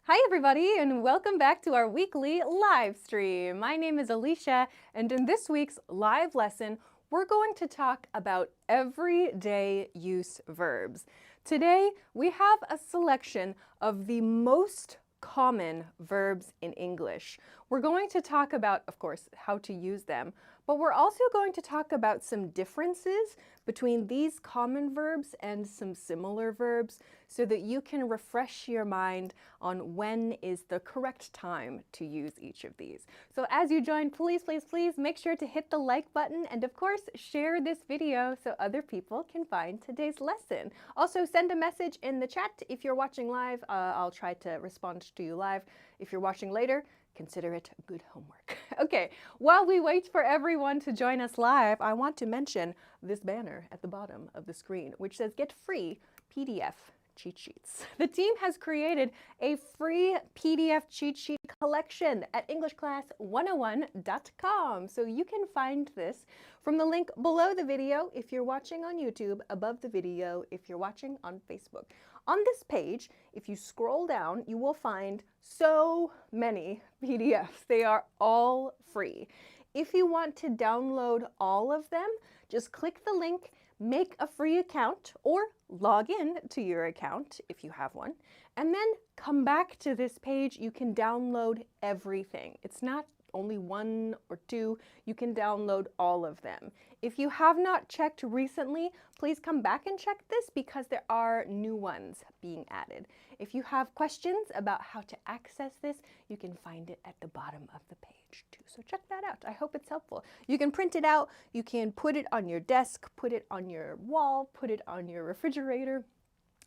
Hi everybody and welcome back to our weekly live stream. My name is Alicia and in this week's live lesson we're going to talk about everyday use verbs. Today we have a selection of the most common verbs in English. We're going to talk about, of course, how to use them, but we're also going to talk about some differences between these common verbs and some similar verbs so that you can refresh your mind on when is the correct time to use each of these. So as you join, please make sure to hit the like button and of course share this video so other people can find today's lesson. Also send a message in the chat if you're watching live. I'll try to respond to you live. If you're watching later, consider it good homework. Okay, while we wait for everyone to join us live, I want to mention this banner at the bottom of the screen, which says get free PDF cheat sheets. The team has created a free PDF cheat sheet collection at EnglishClass101.com. So you can find this from the link below the video if you're watching on YouTube, above the video if you're watching on Facebook. On this page, if you scroll down, you will find so many PDFs. They are all free. If you want to download all of them, just click the link, make a free account, or log in to your account if you have one, and then come back to this page. You can download everything. It's not only one or two, you can download all of them. If you have not checked recently, please come back and check this because there are new ones being added. If you have questions about how to access this, you can find it at the bottom of the page too. So check that out. I hope it's helpful. You can print it out, you can put it on your desk, put it on your wall, put it on your refrigerator.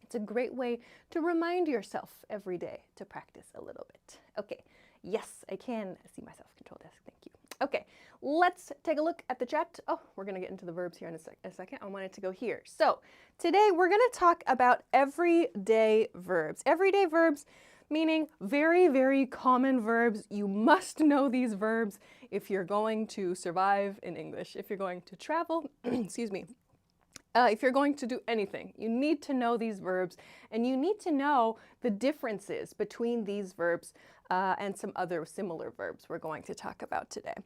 It's a great way to remind yourself every day to practice a little bit. Okay. Yes, I can see myself. Control desk, thank you. Okay, let's take a look at the chat. Oh, we're going to get into the verbs here in a second. I wanted to go here. So today we're going to talk about everyday verbs. Everyday verbs meaning very common verbs. You must know these verbs if you're going to survive in English, if you're going to travel, excuse me. If you're going to do anything, you need to know these verbs and you need to know the differences between these verbs and some other similar verbs we're going to talk about today.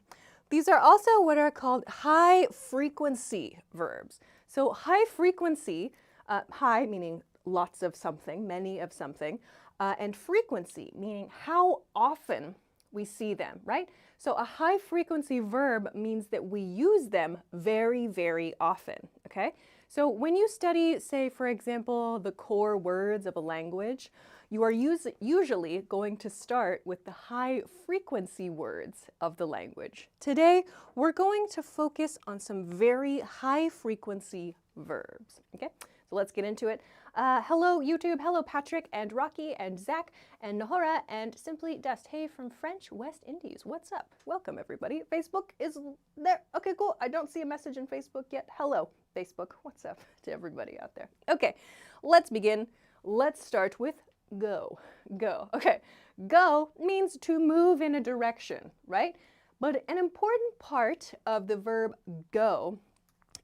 These are also what are called high frequency verbs. So high frequency, high meaning lots of something, many of something, and frequency meaning how often we see them, right? So a high frequency verb means that we use them very often, okay? So when you study, say, for example, the core words of a language, you are usually going to start with the high frequency words of the language. Today, we're going to focus on some very high frequency verbs, okay? So let's get into it. Hello YouTube, hello Patrick and Rocky and Zach and Nahora and Simply Dust. Hey from French West Indies, what's up? Welcome everybody. Facebook is there. Okay, cool. I don't see a message in Facebook yet. Hello Facebook, what's up to everybody out there? Okay, let's begin. Let's start with go. Go. Okay, go means to move in a direction, right? But an important part of the verb go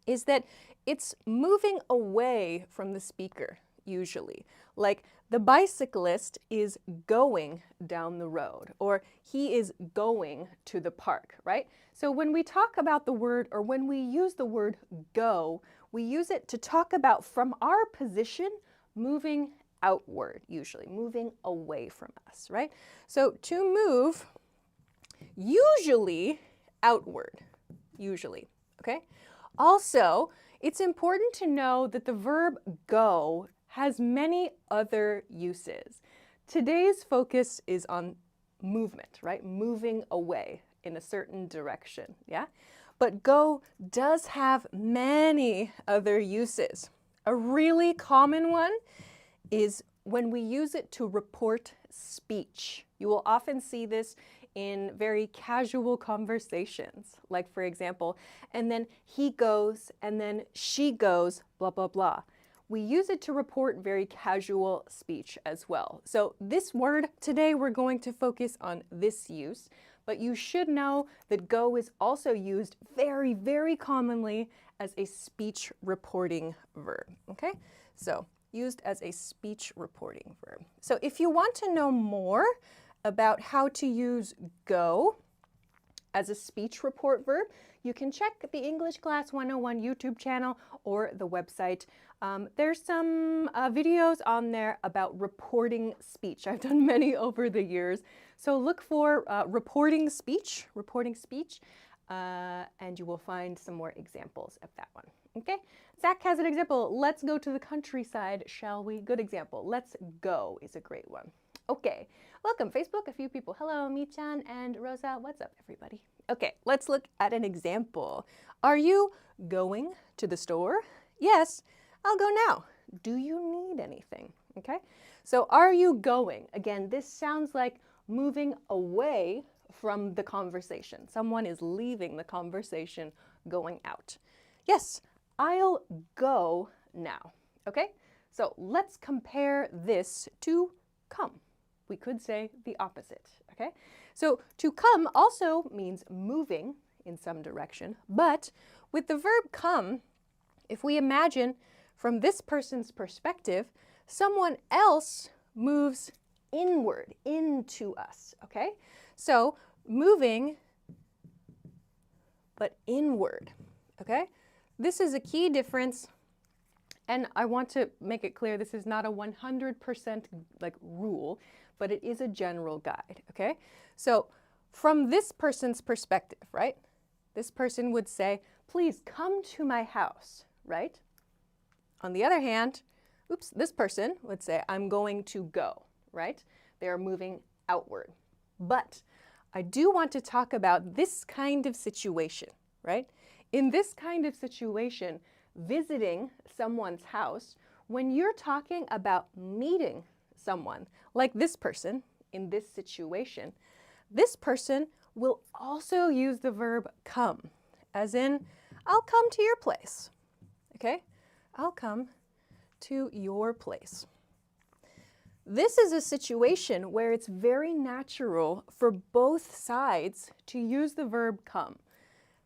is that it's moving away from the speaker, usually. Like the bicyclist is going down the road, or he is going to the park, right? So when we talk about the word, or when we use the word go, we use it to talk about from our position, moving outward, usually, moving away from us, right? So to move, usually outward, usually, okay? Also, it's important to know that the verb go has many other uses. Today's focus is on movement, right? Moving away in a certain direction, yeah? But go does have many other uses. A really common one is when we use it to report speech. You will often see this in very casual conversations, like for example, and then he goes, and then she goes, blah, blah, blah. We use it to report very casual speech as well. So this word, today we're going to focus on this use, but you should know that go is also used very commonly as a speech reporting verb, okay? So used as a speech reporting verb. So if you want to know more about how to use go as a speech report verb, you can check the English Class 101 YouTube channel or the website. There's some videos on there about reporting speech. I've done many over the years. So look for reporting speech, and you will find some more examples of that one. Okay, Zach has an example. Let's go to the countryside, shall we? Good example. Let's go is a great one. Okay, welcome Facebook, a few people. Hello, Mi-chan and Rosa. What's up, everybody? Okay, let's look at an example. Are you going to the store? Yes, I'll go now. Do you need anything? Okay, so are you going? Again, this sounds like moving away from the conversation. Someone is leaving the conversation, going out. Yes, I'll go now. Okay, so let's compare this to come. We could say the opposite, okay? So to come also means moving in some direction, but with the verb come, if we imagine from this person's perspective, someone else moves inward, into us, okay? So moving, but inward, okay? This is a key difference. And I want to make it clear, this is not a 100% like rule, but it is a general guide, okay? So from this person's perspective, right? This person would say, please come to my house, right? On the other hand, oops, this person would say, I'm going to go, right? They are moving outward. But I do want to talk about this kind of situation, right? In this kind of situation, visiting someone's house, when you're talking about meeting someone, like this person in this situation, this person will also use the verb come, as in, I'll come to your place, okay? I'll come to your place. This is a situation where it's very natural for both sides to use the verb come.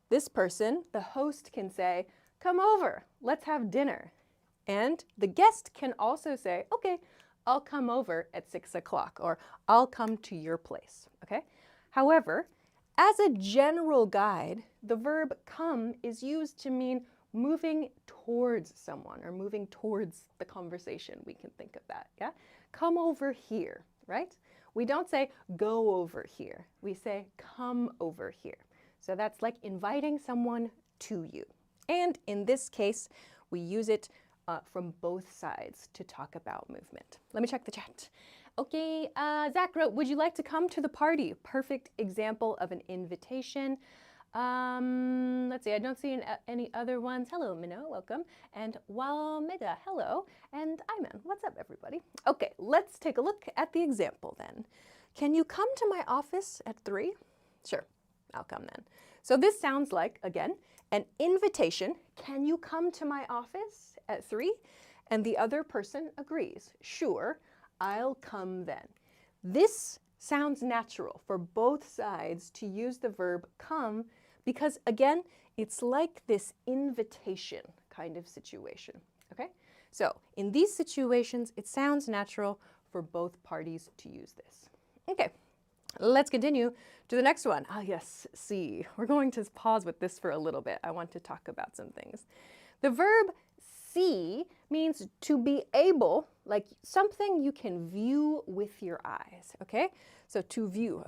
This person, the host, can say, come over, let's have dinner. And the guest can also say, okay, I'll come over at 6 o'clock, or I'll come to your place, okay? However, as a general guide, the verb come is used to mean moving towards someone or moving towards the conversation. We can think of that, yeah? Come over here, right? We don't say go over here. We say come over here. So that's like inviting someone to you. And in this case, we use it from both sides to talk about movement. Let me check the chat. Okay, Zach wrote, would you like to come to the party? Perfect example of an invitation. Let's see, I don't see any other ones. Hello, Minnow, welcome. And Walmeda, hello. And Iman, what's up, everybody? Okay, let's take a look at the example then. Can you come to my office at 3? Sure, I'll come then. So this sounds like, again, an invitation. Can you come to my office at 3? And the other person agrees. Sure, I'll come then. This sounds natural for both sides to use the verb come because, again, it's like this invitation kind of situation, okay? So in these situations, it sounds natural for both parties to use this. Okay, let's continue to the next one. Ah, yes, see. We're going to pause with this for a little bit. I want to talk about some things. The verb see means to be able, like something you can view with your eyes, okay? So to view,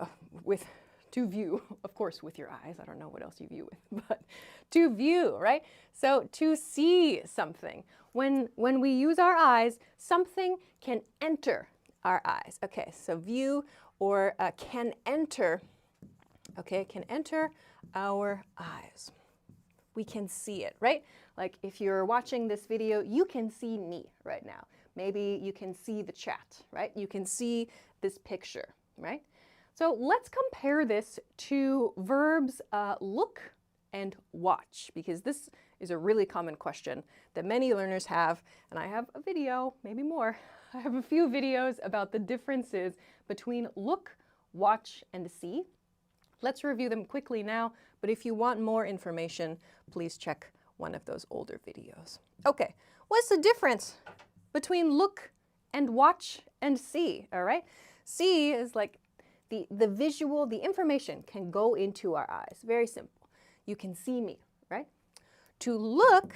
of course, with your eyes. I don't know what else you view with, but to view, right? So to see something. When we use our eyes, something can enter our eyes. Okay, so view or can enter, okay, can enter our eyes. We can see it, right? Like if you're watching this video, you can see me right now. Maybe you can see the chat, right? You can see this picture, right? So let's compare this to verbs look and watch, because this is a really common question that many learners have, and I have a video, maybe more. I have a few videos about the differences between look, watch, and see. Let's review them quickly now, but if you want more information, please check one of those older videos. Okay, what's the difference between look and watch and see, all right? See is like the visual, the information can go into our eyes. Very simple. You can see me, right? To look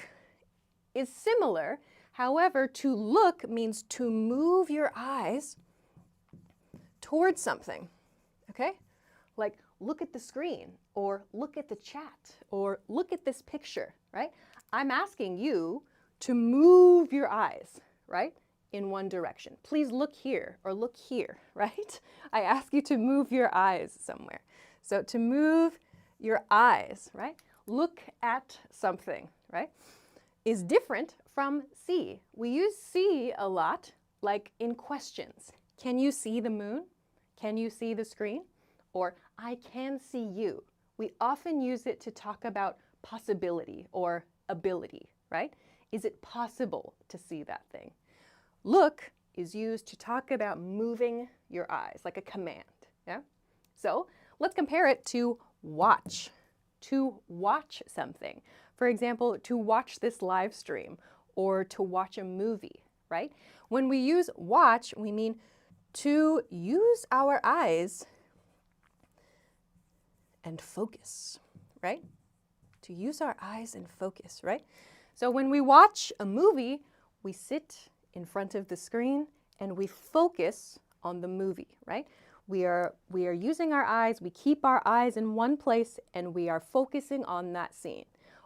is similar. However, to look means to move your eyes towards something, okay? Like look at the screen, or look at the chat, or look at this picture, right? I'm asking you to move your eyes, right? In one direction. Please look here or look here, right? I ask you to move your eyes somewhere. So to move your eyes, right? Look at something, right? Is different from see. We use see a lot, like in questions. Can you see the moon? Can you see the screen? Or I can see you. We often use it to talk about possibility or ability, right? Is it possible to see that thing? Look is used to talk about moving your eyes, like a command, yeah? So let's compare it to watch. To watch something. For example, to watch this live stream or to watch a movie, right? When we use watch, we mean to use our eyes and focus, right? To use our eyes and focus, right? So when we watch a movie, we sit in front of the screen and we focus on the movie, right? We are using our eyes, we keep our eyes in one place and we are focusing on that scene.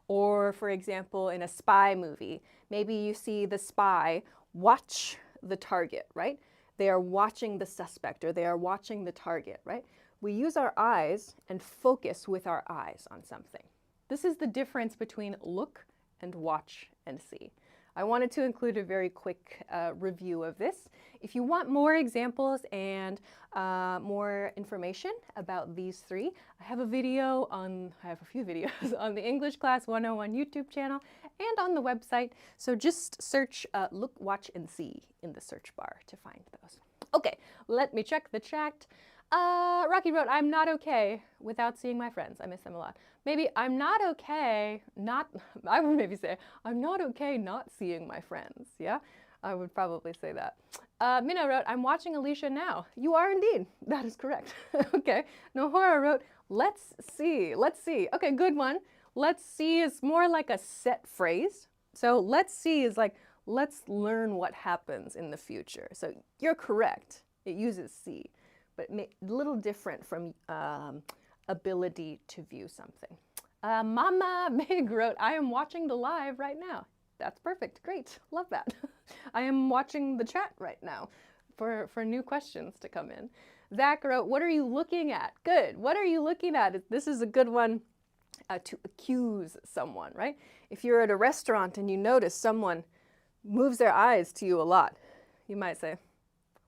Or for example, in a spy movie, maybe you see the spy watch the target, right? They are watching the suspect or they are watching the target, right? We use our eyes and focus with our eyes on something. This is the difference between look and watch and see. I wanted to include a very quick review of this. If you want more examples and more information about these three, I have a few videos on the English Class 101 YouTube channel and on the website. So just search look, watch, and see in the search bar to find those. Okay, let me check the chat. Rocky wrote, I'm not okay without seeing my friends. I miss them a lot. Maybe I'm not okay, I would maybe say, I'm not okay not seeing my friends. Yeah, I would probably say that. Minna wrote, I'm watching Alicia now. You are indeed. That is correct. Okay. Nohora wrote, let's see. Okay, good one. Let's see is more like a set phrase. So let's see is like, let's learn what happens in the future. So you're correct. It uses see. But a little different from ability to view something. Mama Meg wrote, I am watching the live right now. That's perfect. Great. Love that. I am watching the chat right now for new questions to come in. Zach wrote, what are you looking at? Good. What are you looking at? This is a good one to accuse someone, right? If you're at a restaurant and you notice someone moves their eyes to you a lot, you might say,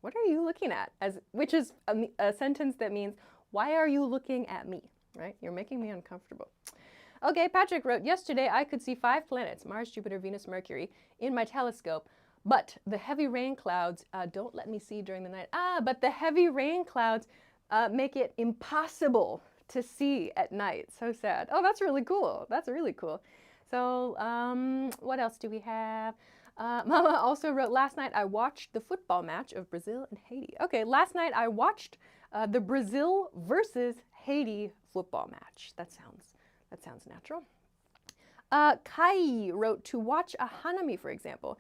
what are you looking at? Which is a sentence that means, why are you looking at me? Right? You're making me uncomfortable. Okay, Patrick wrote, yesterday I could see 5 planets, Mars, Jupiter, Venus, Mercury, in my telescope, but the heavy rain clouds don't let me see during the night. But the heavy rain clouds make it impossible to see at night. So sad. Oh, that's really cool. That's really cool. So what else do we have? Mama also wrote, last night I watched the football match of Brazil and Haiti. Okay, last night I watched the Brazil versus Haiti football match. That sounds natural. Kai wrote, to watch a hanami, for example.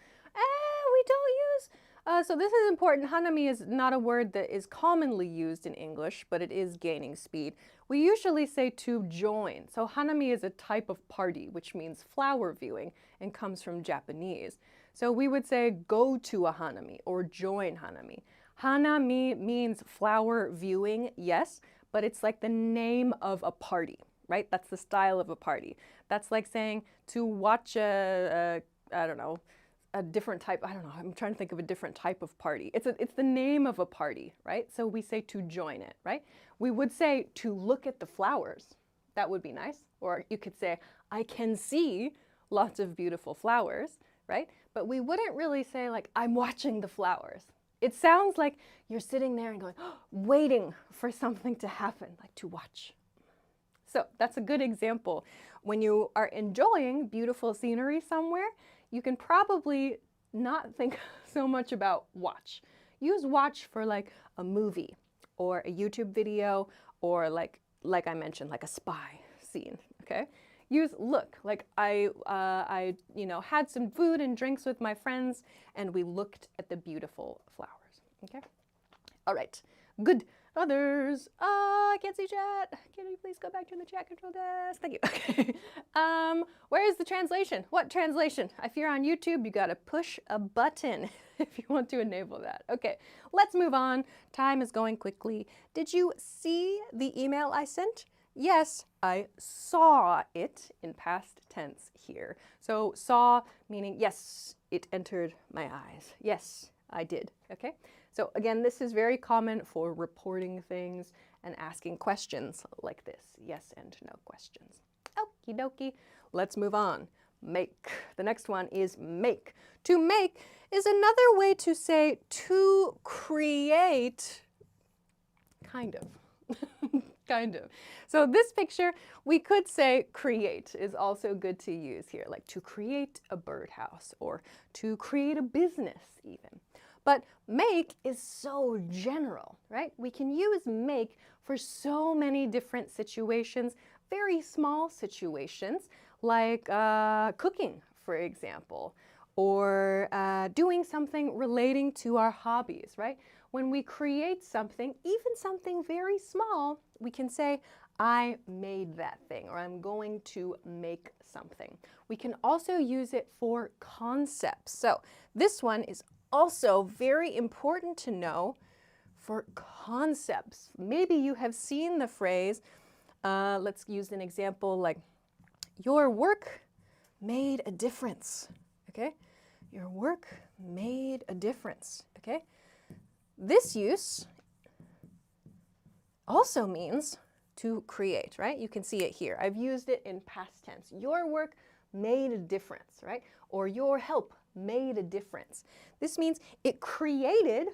We don't use, so this is important. Hanami is not a word that is commonly used in English, but it is gaining speed. We usually say to join. So hanami is a type of party, which means flower viewing and comes from Japanese. So we would say go to a hanami or join hanami. Hanami means flower viewing, yes, but it's like the name of a party, right? That's the style of a party. That's like saying to watch a different type, I'm trying to think of a different type of party. It's the name of a party, right? So we say to join it, right? We would say to look at the flowers. That would be nice. Or you could say, I can see lots of beautiful flowers, right? But we wouldn't really say like, I'm watching the flowers. It sounds like you're sitting there and going, oh, waiting for something to happen, like to watch. So that's a good example. When you are enjoying beautiful scenery somewhere, you can probably not think of so much about watch. Use watch for like a movie or a YouTube video or like I mentioned, like a spy scene, okay? Use look, like I had some food and drinks with my friends and we looked at the beautiful flowers, okay? All right, good. Others, I can't see chat. Can you please go back to the chat control desk? Thank you. Okay. Where is the translation? What translation? If you're on YouTube, you gotta push a button if you want to enable that. Okay, let's move on. Time is going quickly. Did you see the email I sent? Yes, I saw it in past tense here. So saw meaning yes, it entered my eyes. Yes, I did. Okay. So again, this is very common for reporting things and asking questions like this. Yes and no questions. Okie dokie. Let's move on. Make. The next one is make. To make is another way to say to create, kind of. Kind of. So this picture, we could say create is also good to use here, like to create a birdhouse or to create a business even. But make is so general, right? We can use make for so many different situations, very small situations, like cooking, for example, or doing something relating to our hobbies, right? When we create something, even something very small, we can say, I made that thing, or I'm going to make something. We can also use it for concepts. So this one is also very important to know for concepts. Maybe you have seen the phrase, let's use an example like, your work made a difference, okay? Your work made a difference, okay? This use also means to create, right? You can see it here. I've used it in past tense. Your work made a difference, right? Or your help made a difference. This means it created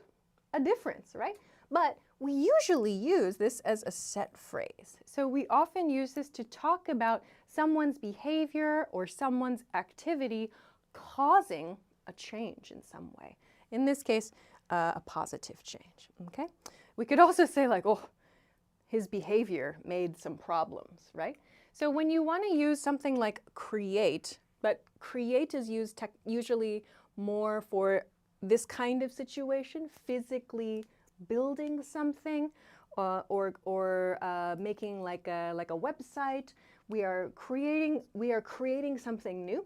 a difference, right? But we usually use this as a set phrase. So we often use this to talk about someone's behavior or someone's activity causing a change in some way. In this case, a positive change, okay? We could also say like, oh, his behavior made some problems, right? So when you want to use something like create, but create is used usually more for this kind of situation, physically building something or making like a website. We are creating something new.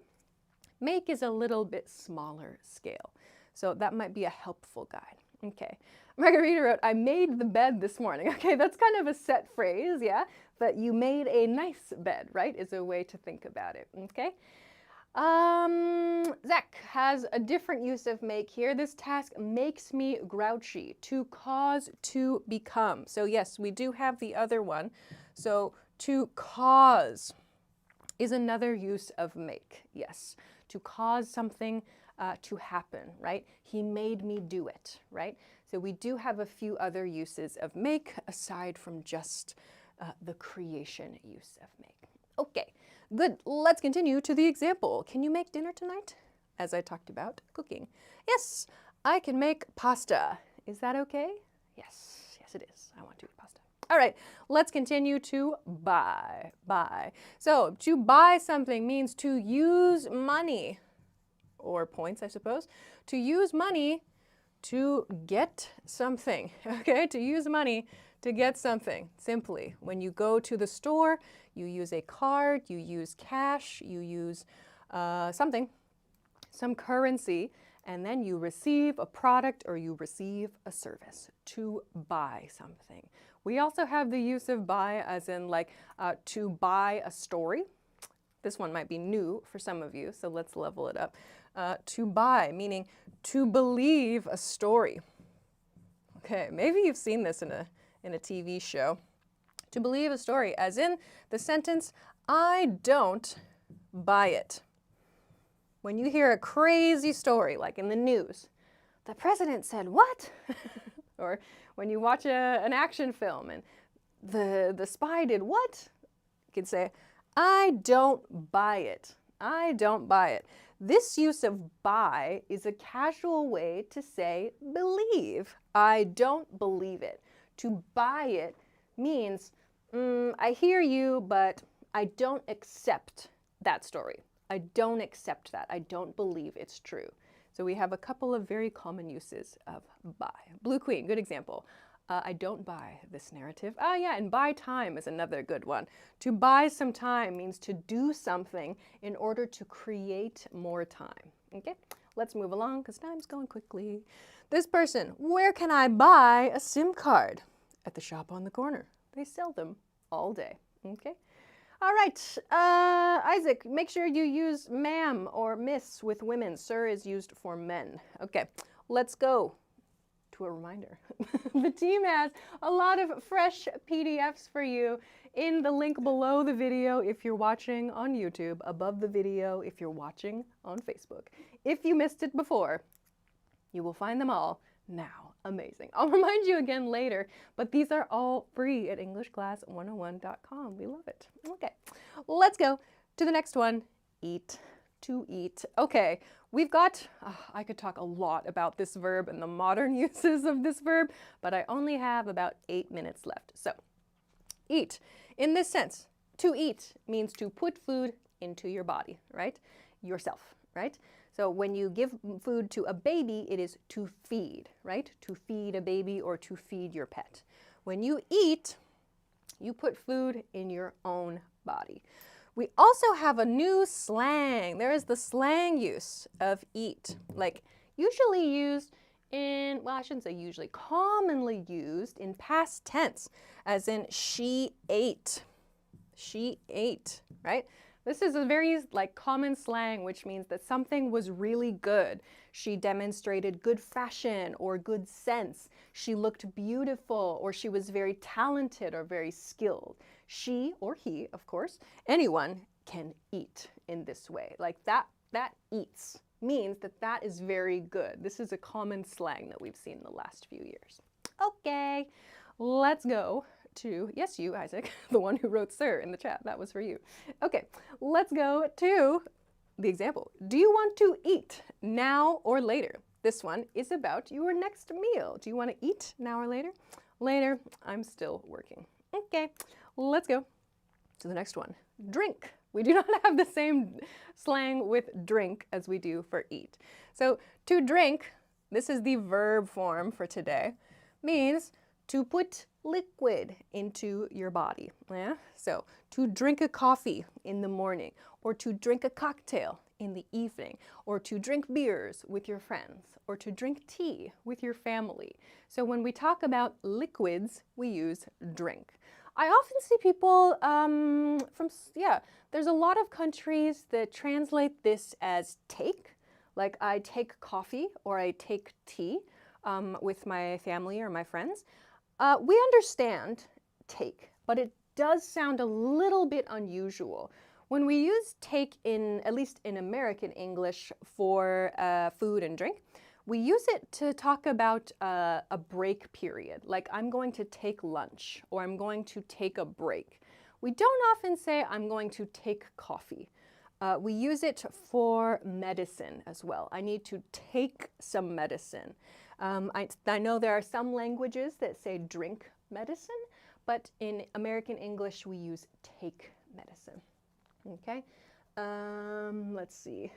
Make is a little bit smaller scale. So that might be a helpful guide. Okay. Margarita wrote, I made the bed this morning. Okay, that's kind of a set phrase, yeah? But you made a nice bed, right, is a way to think about it, okay? Zach has a different use of make here. This task makes me grouchy, to cause to become. So yes, we do have the other one. So to cause is another use of make, yes. To cause something to happen, right? He made me do it, right? So we do have a few other uses of make aside from just the creation use of make. Okay, good. Let's continue to the example. Can you make dinner tonight? As I talked about cooking. Yes, I can make pasta. Is that okay? Yes, yes it is. I want to eat pasta. All right, let's continue to buy. Buy. So to buy something means to use money, or points, I suppose, to use money to get something, okay? To use money to get something, simply. When you go to the store, you use a card, you use cash, you use something, some currency, and then you receive a product or you receive a service, to buy something. We also have the use of buy as in like to buy a story. This one might be new for some of you, so let's level it up. To buy, meaning to believe a story. Okay, maybe you've seen this in a TV show. To believe a story, as in the sentence, I don't buy it. When you hear a crazy story, like in the news, the president said, what? Or when you watch an action film and the spy did what? You can say, I don't buy it. I don't buy it. This use of buy is a casual way to say believe. I don't believe it. To buy it means, I hear you, but I don't accept that story. I don't accept that. I don't believe it's true. So we have a couple of very common uses of buy. Blue Queen, good example. I don't buy this narrative. Ah, yeah, and buy time is another good one. To buy some time means to do something in order to create more time. Okay, let's move along because time's going quickly. This person, where can I buy a SIM card? At the shop on the corner. They sell them all day. Okay. All right, Isaac, make sure you use ma'am or miss with women. Sir is used for men. Okay, let's go to a reminder. The team has a lot of fresh PDFs for you in the link below the video if you're watching on YouTube, above the video if you're watching on Facebook. If you missed it before, you will find them all now. Amazing. I'll remind you again later, but these are all free at EnglishClass101.com. We love it. Okay, let's go to the next one. Eat. To eat. Okay, we've got, I could talk a lot about this verb and the modern uses of this verb, but I only have about 8 minutes left. So, eat. In this sense, to eat means to put food into your body, right? Yourself, right? So when you give food to a baby, it is to feed, right? To feed a baby or to feed your pet. When you eat, you put food in your own body. We also have a new slang. There is the slang use of eat, like usually used in, well, I shouldn't say usually, commonly used in past tense, as in she ate. She ate, right? This is a very common slang, which means that something was really good. She demonstrated good fashion or good sense. She looked beautiful, or she was very talented or very skilled. She or he, of course, anyone can eat in this way. Like that eats means that that is very good. This is a common slang that we've seen in the last few years. Okay, let's go to, yes, you, Isaac, the one who wrote sir in the chat. That was for you. Okay, let's go to the example. Do you want to eat now or later? This one is about your next meal. Do you want to eat now or later? Later, I'm still working. Okay, let's go to the next one. Drink. We do not have the same slang with drink as we do for eat. So to drink, this is the verb form for today, means to put liquid into your body. Yeah? So to drink a coffee in the morning, or to drink a cocktail in the evening, or to drink beers with your friends, or to drink tea with your family. So when we talk about liquids, we use drink. I often see people there's a lot of countries that translate this as take, like I take coffee or I take tea with my family or my friends. We understand take, but it does sound a little bit unusual. When we use take in, at least in American English, for food and drink, we use it to talk about a break period, like I'm going to take lunch or I'm going to take a break. We don't often say I'm going to take coffee. We use it for medicine as well. I need to take some medicine. I know there are some languages that say drink medicine, but in American English we use take medicine. Okay, let's see.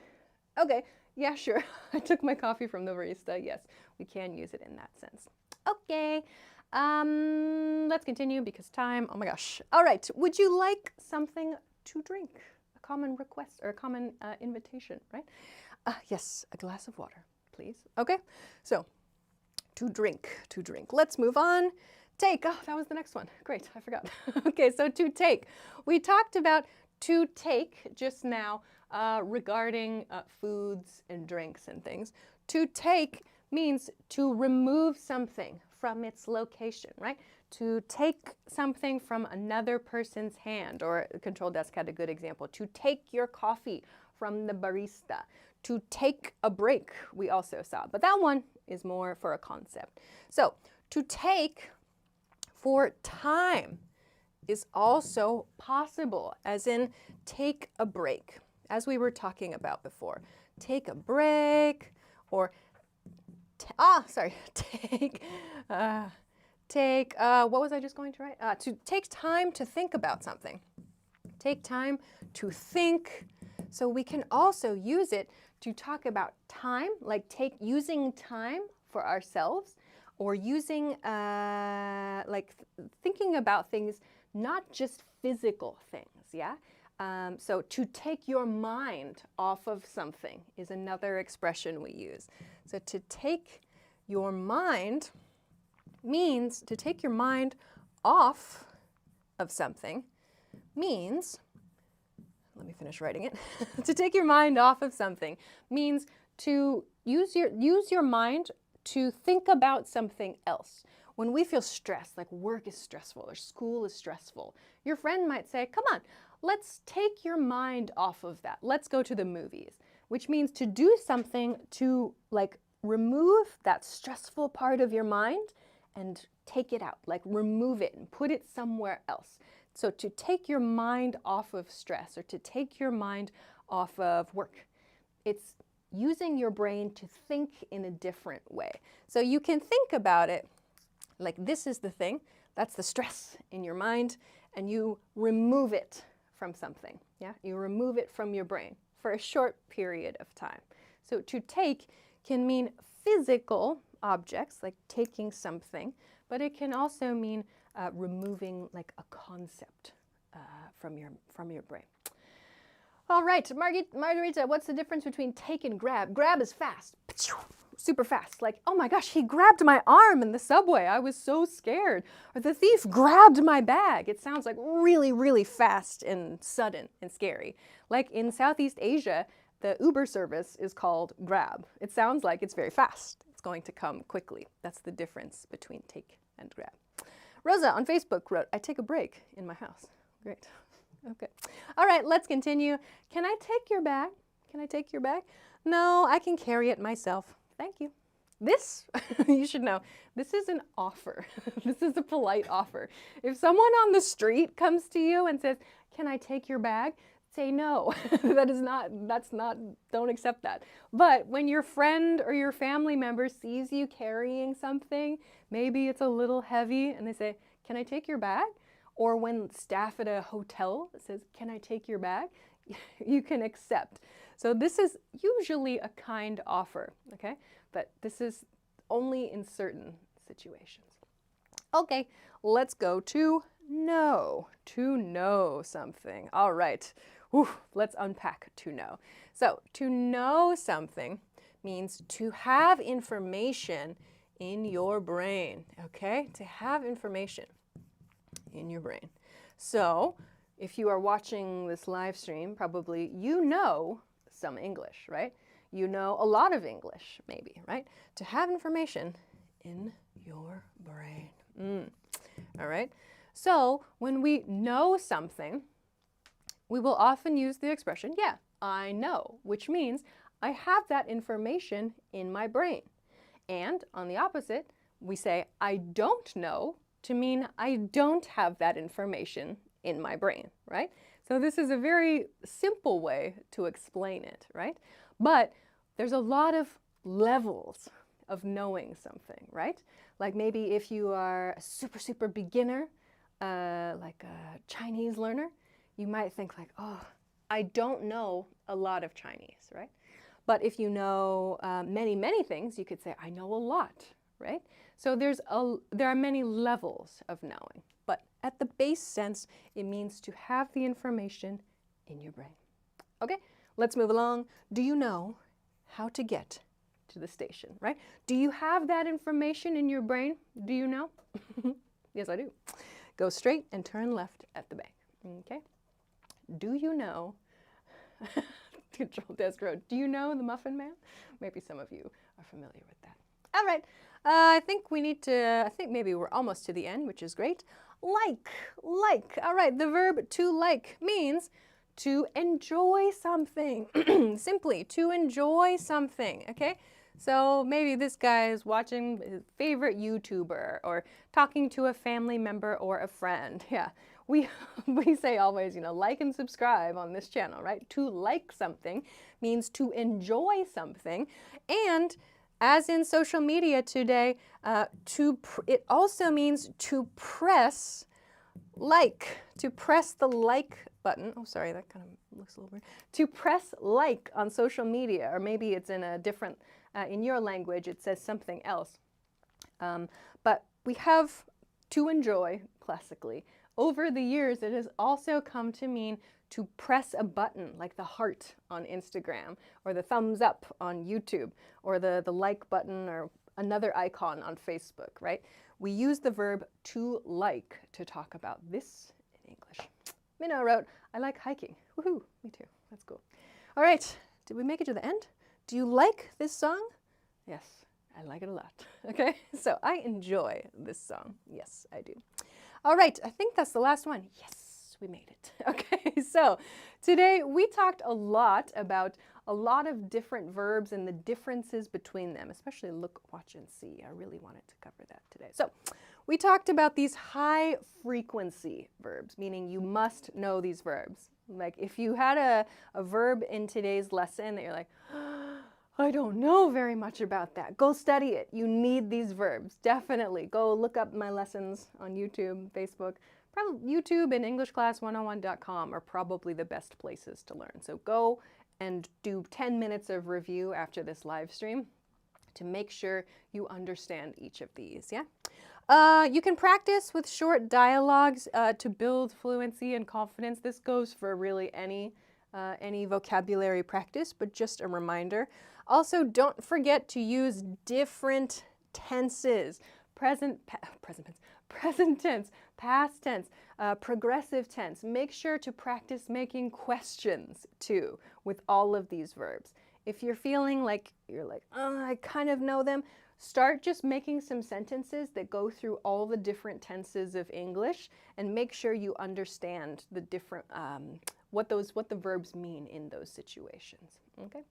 Okay, yeah, sure. I took my coffee from the barista. Yes, we can use it in that sense. Okay, let's continue because time, oh my gosh. All right, would you like something to drink? A common request or a common invitation, right? Yes, a glass of water, please. Okay, so to drink. Let's move on. Take, oh, that was the next one. Great, I forgot. Okay, so to take. We talked about to take just now regarding foods and drinks and things. To take means to remove something from its location, right? To take something from another person's hand, or the control desk had a good example. To take your coffee from the barista. To take a break, we also saw, but that one is more for a concept. So to take for time is also possible, as in take a break. as we were talking about before. Take a break, or what was I just going to write? To take time to think about something. Take time to think. So we can also use it to talk about time, like using time for ourselves, or using, thinking about things, not just physical things, yeah? So to take your mind off of something is another expression we use. So to take your mind means, to take your mind off of something means, let me finish writing it. To take your mind off of something means to use your mind to think about something else. When we feel stressed, like work is stressful or school is stressful, your friend might say, come on, let's take your mind off of that. Let's go to the movies, which means to do something to remove that stressful part of your mind and take it out, remove it and put it somewhere else. So to take your mind off of stress, or to take your mind off of work, it's using your brain to think in a different way. So you can think about it like this is the thing, that's the stress in your mind, and you remove it from something, yeah? You remove it from your brain for a short period of time. So to take can mean physical objects, like taking something, but it can also mean removing a concept from your brain. All right, Margarita, what's the difference between take and grab? Grab is fast, super fast. Like, oh my gosh, he grabbed my arm in the subway. I was so scared. Or the thief grabbed my bag. It sounds like really, really fast and sudden and scary. Like in Southeast Asia, the Uber service is called Grab. It sounds like it's very fast. It's going to come quickly. That's the difference between take and grab. Rosa on Facebook wrote, I take a break in my house. Great. Okay. All right, let's continue. Can I take your bag? Can I take your bag? No, I can carry it myself. Thank you. This, you should know, this is an offer. This is a polite offer. If someone on the street comes to you and says, can I take your bag? Say no. Don't accept that. But when your friend or your family member sees you carrying something, maybe it's a little heavy, and they say, can I take your bag? Or when staff at a hotel says, can I take your bag? You can accept. So this is usually a kind offer, okay? But this is only in certain situations. Okay, let's go to know. To know something. All right. Whew, let's unpack to know. So to know something means to have information in your brain, okay? To have information in your brain. So if you are watching this live stream, probably you know some English, right? You know a lot of English, maybe, right? To have information in your brain. All right. So when we know something, we will often use the expression, yeah, I know, which means I have that information in my brain. And on the opposite, we say, I don't know, to mean I don't have that information in my brain, right? So this is a very simple way to explain it, right? But there's a lot of levels of knowing something, right? Like maybe if you are a super, super beginner, like a Chinese learner, you might think like, oh, I don't know a lot of Chinese, right? But if you know many, many things, you could say, I know a lot, right? So there are many levels of knowing. But at the base sense, it means to have the information in your brain. Okay, let's move along. Do you know how to get to the station, right? Do you have that information in your brain? Do you know? Yes, I do. Go straight and turn left at the bank, okay? Do you know, Control Desk Road, do you know the Muffin Man? Maybe some of you are familiar with that. All right, I think maybe we're almost to the end, which is great. Like. All right, the verb to like means to enjoy something. Simply, to enjoy something, okay? So maybe this guy is watching his favorite YouTuber or talking to a family member or a friend. Yeah, we, we say always, like and subscribe on this channel, right? To like something means to enjoy something. And as in social media today, it also means to press like, to press the like button. Oh, sorry, that kind of looks a little weird. To press like on social media, or maybe it's in a different, in your language, it says something else. But we have to enjoy, classically. Over the years, it has also come to mean to press a button, like the heart on Instagram, or the thumbs up on YouTube, or the like button, or another icon on Facebook, right? We use the verb to like to talk about this in English. Minna wrote, I like hiking. Woohoo, me too. That's cool. All right, did we make it to the end? Do you like this song? Yes, I like it a lot. Okay, so I enjoy this song. Yes, I do. All right, I think that's the last one. Yes, we made it. Okay, so today we talked a lot about a lot of different verbs and the differences between them, especially look, watch, and see. I really wanted to cover that today. So we talked about these high frequency verbs, meaning you must know these verbs. Like if you had a verb in today's lesson that you're like, I don't know very much about that. Go study it. You need these verbs. Definitely. Go look up my lessons on YouTube, Facebook. Probably YouTube and EnglishClass101.com are probably the best places to learn. So go and do 10 minutes of review after this live stream to make sure you understand each of these, yeah? You can practice with short dialogues to build fluency and confidence. This goes for really any vocabulary practice, but just a reminder. Also, don't forget to use different tenses. Present tense, past tense, progressive tense. Make sure to practice making questions too with all of these verbs. If you're feeling like oh, I kind of know them, start just making some sentences that go through all the different tenses of English and make sure you understand the different, what the verbs mean in those situations. Okay?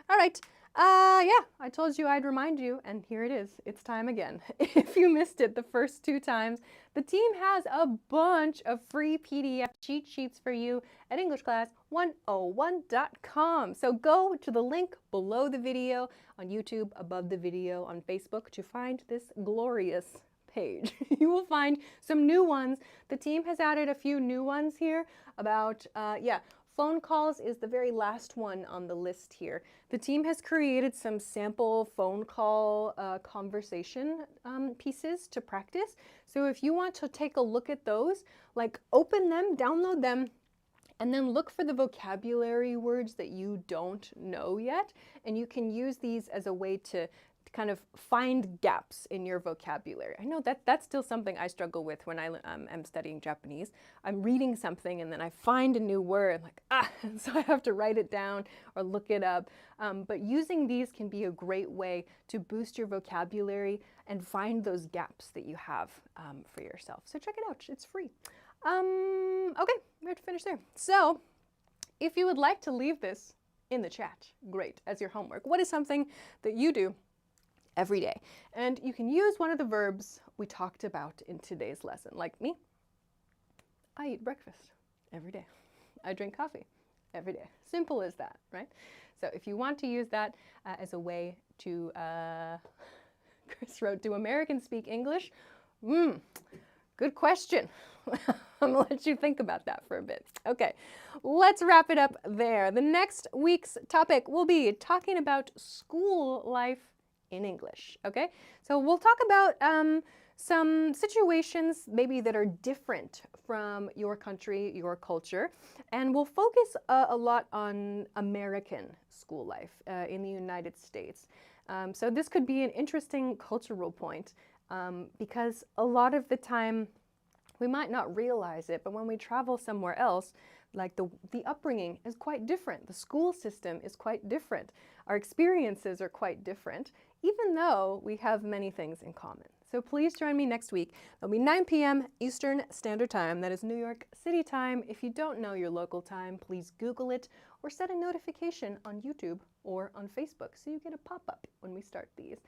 All right. Yeah, I told you I'd remind you, and here it is. It's time again. If you missed it the first 2 times, the team has a bunch of free PDF cheat sheets for you at EnglishClass101.com. So go to the link below the video on YouTube, above the video on Facebook to find this glorious page. You will find some new ones. The team has added a few new ones here about, phone calls is the very last one on the list here. The team has created some sample phone call conversation pieces to practice. So if you want to take a look at those, like open them, download them, and then look for the vocabulary words that you don't know yet. And you can use these as a way to kind of find gaps in your vocabulary. I know that's still something I struggle with when I am studying Japanese. I'm reading something and then I find a new word, like, so I have to write it down or look it up. But using these can be a great way to boost your vocabulary and find those gaps that you have for yourself. So check it out, it's free. Okay, we have to finish there. So if you would like to leave this in the chat, great, as your homework. What is something that you do every day? And you can use one of the verbs we talked about in today's lesson. Like me, I eat breakfast every day. I drink coffee every day. Simple as that, right? So if you want to use that as a way to, Chris wrote, do Americans speak English? Good question. I'm gonna let you think about that for a bit. Okay, let's wrap it up there. The next week's topic will be talking about school life in English, okay? So we'll talk about some situations maybe that are different from your country, your culture, and we'll focus a lot on American school life in the United States. So this could be an interesting cultural point because a lot of the time we might not realize it, but when we travel somewhere else, like the upbringing is quite different. The school system is quite different. Our experiences are quite different, even though we have many things in common. So please join me next week. It'll be 9 p.m. Eastern Standard Time. That is New York City time. If you don't know your local time, please Google it or set a notification on YouTube or on Facebook, so you get a pop-up when we start these.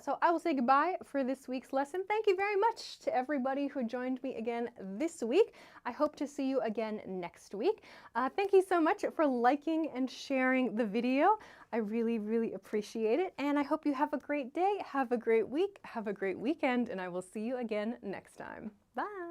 So I will say goodbye for this week's lesson. Thank you very much to everybody who joined me again this week. I hope to see you again next week. Thank you so much for liking and sharing the video. I really, really appreciate it, and I hope you have a great day, have a great week, have a great weekend, and I will see you again next time. Bye!